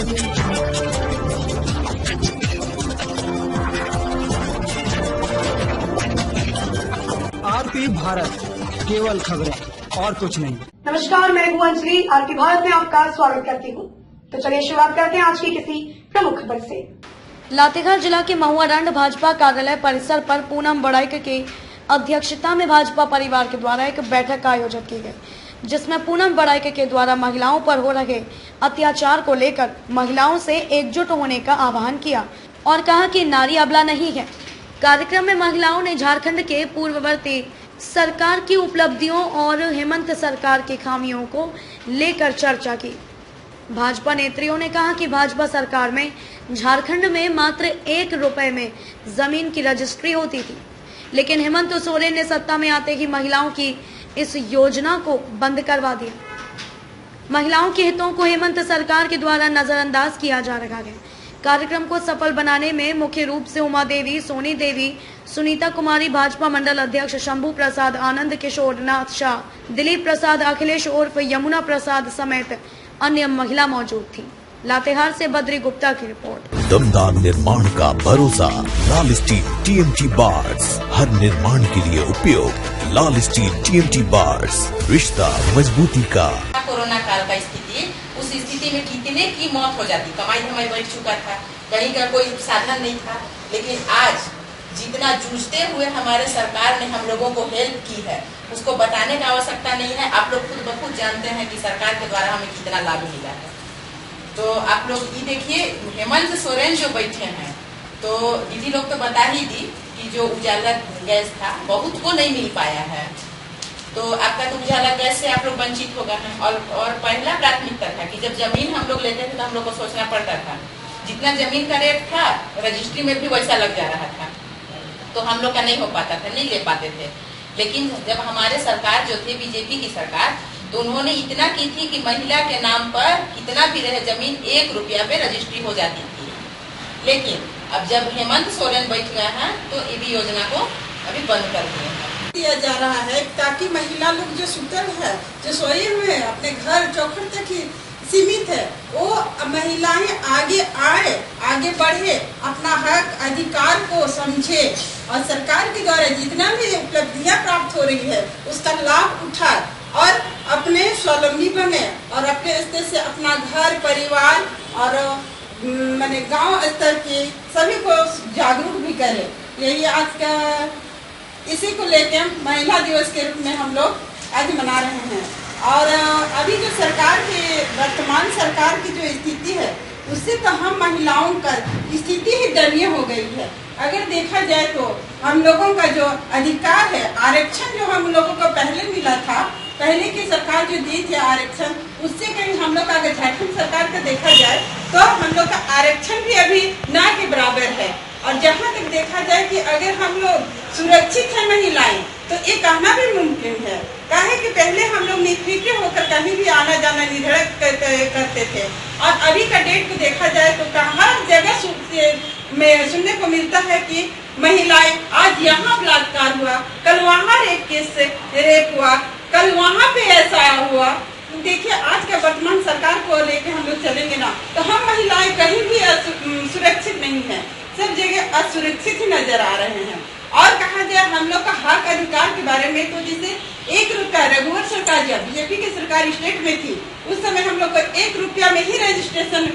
RP Bharat, केवल खबरें और कुछ नहीं। नमस्कार, मैं हूं अंजलि। आरपी भारत में आपका स्वागत करती हूं। तो चलिए शुरुआत करते हैं आज की किसी प्रमुख खबर से। लातेहार जिला के महुआडंड भाजपा कार्यालय परिसर पर पूनम बड़ाइक के अध्यक्षता में भाजपा परिवार के द्वारा एक बैठक का आयोजन की गई, जिसमें पूनम बड़ाइक के द्वारा महिलाओं पर हो रहे अत्याचार को लेकर महिलाओं से एकजुट होने का आह्वान किया और कहा कि नारी अबला नहीं है। कार्यक्रम में महिलाओं ने झारखंड के पूर्ववर्ती सरकार की उपलब्धियों और हेमंत सरकार की खामियों को लेकर चर्चा की। भाजपा नेत्रियों ने कहा कि भाजपा सरकार में झारखंड में मात्र 1 रुपए में जमीन की रजिस्ट्री होती थी, लेकिन हेमंत सोरेन ने सत्ता में आते ही महिलाओं की इस योजना को बंद करवा दिया। महिलाओं के हितों को हेमंत सरकार के द्वारा नजरअंदाज किया जा रहा है। कार्यक्रम को सफल बनाने में मुख्य रूप से उमा देवी, सोनी देवी, सुनीता कुमारी, भाजपा मंडल अध्यक्ष शंभू प्रसाद, आनंद किशोर नाथ शाह, दिलीप प्रसाद, अखिलेश उर्फ यमुना प्रसाद समेत अन्य महिला मौजूद थी। लातेहार से बद्री गुप्ता की रिपोर्ट। दमदार निर्माण का भरोसा लाल स्टील TMT बार्स, हर निर्माण के लिए उपयोग। लाल स्टील TMT बार्स, रिश्ता मजबूती का। कोरोना काल का स्थिति, उस स्थिति में कितने की मौत हो जाती, कमाई धमाई बढ़ चुका था, कहीं का कोई साधन नहीं था। लेकिन आज जितना जूझते हुए हमारे सरकार ने हम लोगों को हेल्प की है, उसको बताने की आवश्यकता नहीं है। आप लोग खुद ब खुद जानते हैं कि सरकार के द्वारा हमें कितना लाभ मिला है। तो आप लोग ये देखिए, हेमंत सोरेन जो बैठे हैं, तो दीदी लोग तो बता ही दी कि जो उजाला गैस था बहुत को नहीं मिल पाया है। तो आपका तो उजाला गैस से आप लोग वंचित हो गए हैं। और पहला प्राथमिकता था कि जब जमीन हम लोग लेते थे तो हम लोग को सोचना पड़ता था, जितना जमीन का रेट था रजिस्ट्री में भी वैसा लग जा रहा था, तो हम लोग का नहीं हो पाता था, नहीं ले पाते थे। लेकिन जब हमारे सरकार जो थे बीजेपी की सरकार, तो उन्होंने इतना की थी कि महिला के नाम पर कितना भी रहे जमीन 1 रुपया पे रजिस्ट्री हो जाती थी। लेकिन अब जब हेमंत सोरेन बैठ गए हैं तो ये भी योजना को अभी बंद कर दिए हैं। दिया जा रहा है ताकि महिला लोग जो सुतल है, जो सोए हुए हैं, अपने घर चौखट तक ही सीमित है, वो महिलाएं आगे आए, आगे बढ़े, अपना हक अधिकार को समझे और सरकार के द्वारा जितना भी उपलब्धियां प्राप्त हो रही है उसका लाभ उठाए और अपने स्वावलंबी बने और अपने स्तर से अपना घर परिवार और माने गांव स्तर के सभी को जागरूक भी करे। यही आज का, इसी को लेके महिला दिवस के रूप में हम लोग आज मना रहे हैं। और अभी जो सरकार के, वर्तमान सरकार की जो स्थिति है उससे तो हम महिलाओं का स्थिति ही दयनीय हो गई है। अगर देखा जाए तो हम लोगों का जो अधिकार है, आरक्षण जो हम लोगों को पहले मिला था, पहले की सरकार जो दी थी आरक्षण, उससे कहीं हम लोग का अगर झारखंड सरकार का देखा जाए तो हम लोग का आरक्षण भी अभी ना के बराबर है। और जहाँ तक देखा जाए कि अगर हम लोग सुरक्षित है महिलाएं, तो ये कहना भी मुमकिन है। काहे कि पहले हम लोग निर्फिक्र होकर कहीं भी आना जाना निधड़क करते थे, और अभी का डेट को देखा जाए तो हर जगह में सुनने को मिलता है कि महिलाएं, आज यहाँ बलात्कार हुआ, कल वहाँ रेप हुआ, कल वहाँ पे ऐसा हुआ। देखिए आज का वर्तमान सरकार को लेके हम लोग चलेंगे ना तो हम महिलाएं कहीं भी सुरक्षित नहीं है, सब जगह असुरक्षित ही नजर आ रहे हैं। और कहा जाए हम लोग का हक अधिकार के बारे में, तो जैसे 1 रुपया रघुवर सरकार जब बीजेपी की सरकार स्टेट में थी, उस समय हम लोग को 1 रुपया में ही रजिस्ट्रेशन